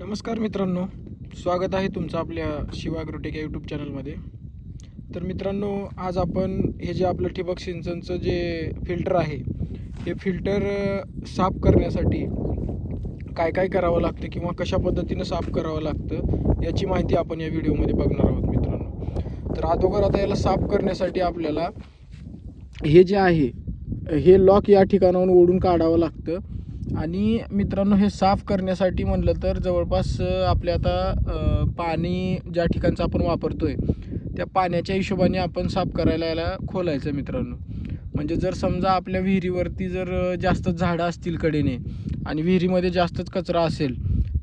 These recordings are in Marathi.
नमस्कार मित्रांनो, स्वागत आहे तुमचं आपल्या शिवा ॲग्रोटेक या यूट्यूब चॅनलमध्ये. तर मित्रांनो, आज आपण हे जे आपलं ठिबक सिंचनचं जे फिल्टर आहे, हे फिल्टर साफ करण्यासाठी काय काय करावं लागतं किंवा कशा पद्धतीनं साफ करावं लागतं याची माहिती आपण या व्हिडिओमध्ये बघणार आहोत मित्रांनो. तर अगोदर आता याला साफ करण्यासाठी आपल्याला हे जे आहे हे लॉक या ठिकाणाहून ओढून काढावं लागतं. आणि मित्रांनो, हे साफ करण्यासाठी म्हणलं तर जवळपास आपल्या आता पाणी ज्या ठिकाणचं आपण वापरतोय त्या पाण्याच्या हिशोबाने आपण साफ करायला याला खोलायचं मित्रांनो. म्हणजे जर समजा आपल्या विहिरीवरती जर जास्त झाडं असतील कडेने आणि विहिरीमध्ये जास्तच कचरा असेल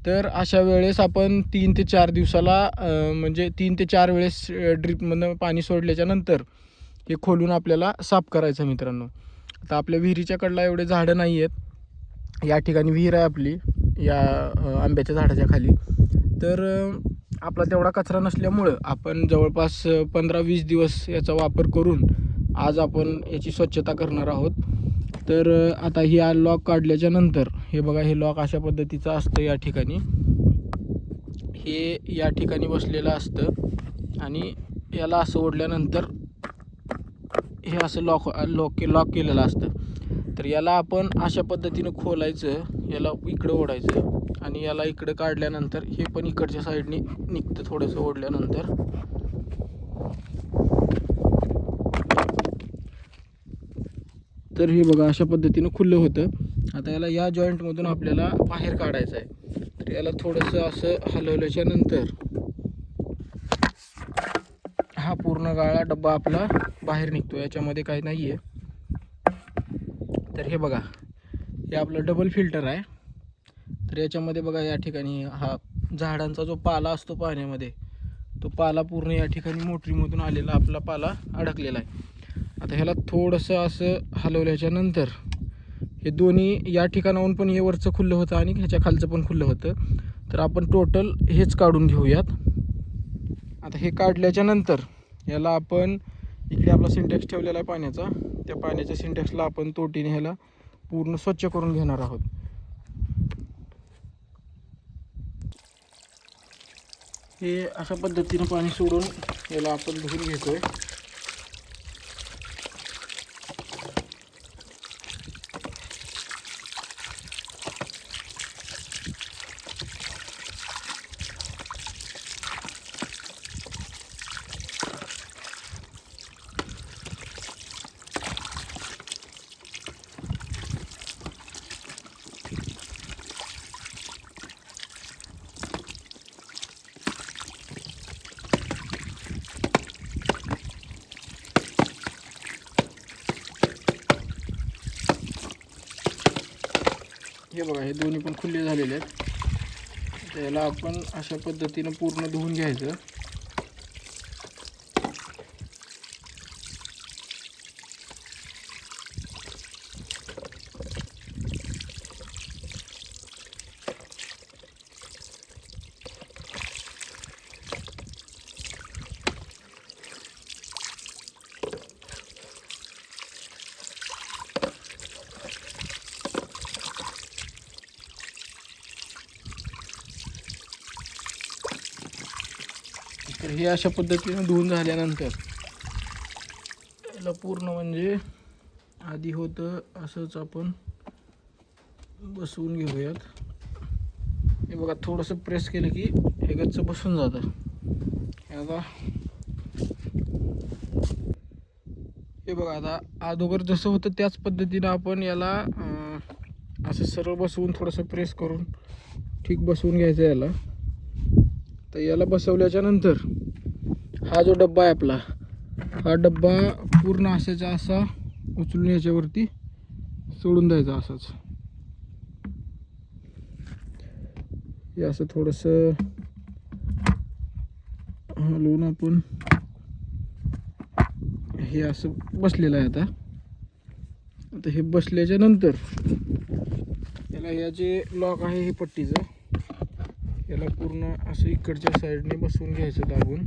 तर अशा वेळेस आपण 3 ते 4 दिवसाला म्हणजे 3 ते 4 वेळेस ड्रीपमधनं पाणी सोडल्याच्या नंतर हे खोलून आपल्याला साफ करायचं मित्रांनो. आता आपल्या विहिरीच्या कडला एवढे झाडं नाही आहेत. या ठिकाणी विहीर आहे आपली या आंब्याच्या झाडाच्या खाली. तर आपला तेवढा कचरा नसल्यामुळं आपण जवळपास 15-20 दिवस याचा वापर करून आज आपण याची स्वच्छता करणार आहोत. तर आता ही लॉक काढल्याच्या नंतर हे बघा, हे लॉक अशा पद्धतीचं असतं. या ठिकाणी हे या ठिकाणी बसलेलं असतं आणि याला असं ओढल्यानंतर हे असं लॉक केलेलं असतं. तर याला आपण अशा पद्धतीनं खोलायचं, याला इकडं ओढायचं आणि याला इकडं काढल्यानंतर हे पण इकडच्या साईडने निघतं थोडंसं ओढल्यानंतर. तर हे बघा, अशा पद्धतीनं खुलं होतं. आता याला या जॉईंटमधून आपल्याला बाहेर काढायचं आहे. तर याला थोडंसं असं हलवल्याच्या नंतर हा पूर्ण गाळा डब्बा आपला बाहेर निघतो. याच्यामध्ये काही नाही आहे. तर हे बघा, हे आपलं डबल फिल्टर आहे. तर याच्यामध्ये बघा, या ठिकाणी हा झाडांचा जो पाला असतो पाण्यामध्ये, तो पाला पूर्ण या ठिकाणी मोटरीमधून आलेला आपला पाला अडकलेला आहे. आता ह्याला थोडंसं असं हलवल्याच्या नंतर हे दोन्ही या ठिकाणाहून पण हे वरचं खुल्लं होतं आणि ह्याच्या खालचं पण खुल्लं होतं. तर आपण टोटल हेच काढून घेऊयात. आता हे काढल्याच्या नंतर याला आपण इकडे आपला सिंटेक्स ठेवलेला आहे पाण्याचा, त्या पाण्याच्या सिंटेक्सला आपण तोटीने ह्याला पूर्ण स्वच्छ करून घेणार आहोत. हे अशा पद्धतीनं पाणी सोडून याला आपण धुवून घेतोय. हे बघा, हे दोन्ही पण खुले झालेले आहेत. त्याला आपण अशा पद्धतीनं पूर्ण धुवून घ्यायचं. तर हे अशा पद्धतीने धुवून झाल्यानंतर याला पूर्ण म्हणजे आधी होतं असंच आपण बसवून घेऊयात. हे बघा, थोडंसं प्रेस केलं की हे गच्च बसून जातं. आता हे बघा, आता अगोदर जसं होतं त्याच पद्धतीनं आपण याला असं सरळ बसवून थोडंसं प्रेस करून ठीक बसवून घ्यायचं याला. तर याला बसवल्याच्या नंतर हा जो डब्बा आहे आपला, हा डब्बा पूर्ण असाचा असा उचलून याच्यावरती सोडून द्यायचा असंच. हे असं थोडंसं हलवून आपण हे असं बसलेलं आहे. आता हे बसल्याच्या नंतर याला हे जे लॉक आहे हे पट्टीचं, याला पूर्ण असं इकडच्या साईडने बसवून घ्यायचं दाबून.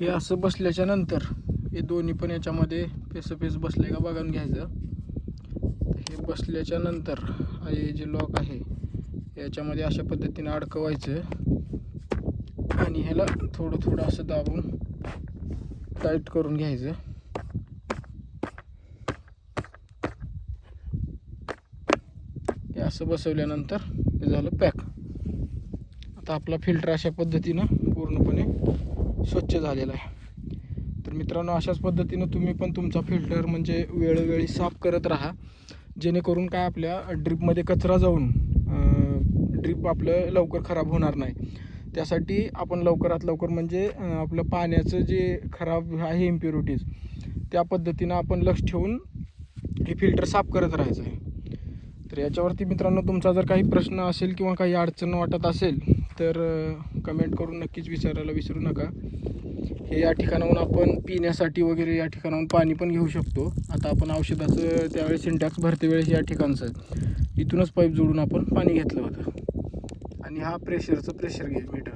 हे असं बसल्याच्या नंतर हे दोन्ही पण याच्यामध्ये पेस बसले का बघून घ्यायचं. हे बसल्याच्या नंतर हे जे लॉक आहे याच्यामध्ये अशा पद्धतीने अडकवायचं आणि ह्याला थोडं असं दाबून टाईट करून घ्यायचं. हे असं बसवल्यानंतर हे झालं पॅक. आता आपला फिल्टर अशा पद्धतीनं पूर्णपणे स्वच्छ झालेला आहे. तर मित्रांनो, अशाच पद्धतीनं तुम्ही पण तुमचा फिल्टर म्हणजे वेळोवेळी साफ करत राहा, जेणेकरून काय आपल्या ड्रीपमध्ये कचरा जाऊन ड्रीप आपलं लवकर खराब होणार नाही. त्यासाठी आपण लवकरात लवकर म्हणजे आपलं पाण्याचं जे खराब आहे इम्प्युरिटीज त्या पद्धतीनं आपण लक्ष ठेवून हे फिल्टर साफ करत राहायचं आहे. तर याच्यावरती मित्रांनो तुमचा जर काही प्रश्न असेल किंवा काही अडचण वाटत असेल तर कमेंट करून नक्कीच विचारायला विसरू नका. हे या ठिकाणाहून आपण पिण्यासाठी वगैरे या ठिकाणाहून पाणी पण घेऊ शकतो. आता आपण औषधाचं त्यावेळेस सिंटॅक्स भरते वेळेस या ठिकाणचं इथूनच पाईप जोडून आपण पाणी घेतलं होतं आणि हा प्रेशर गेज मीटर.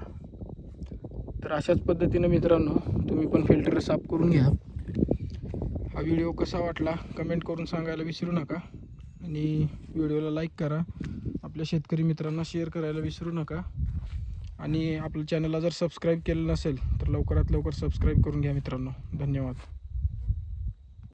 तर अशाच पद्धतीनं मित्रांनो तुम्ही पण फिल्टर साफ करून घ्या. हा व्हिडिओ कसा वाटला कमेंट करून सांगायला विसरू नका आणि व्हिडिओला लाईक करा. आपल्या शेतकरी मित्रांना शेअर करायला विसरू नका आणि आपल्या चॅनलला जर सबस्क्राईब केलं नसेल तर लवकरात लवकर सबस्क्राईब करून घ्या मित्रांनो. धन्यवाद.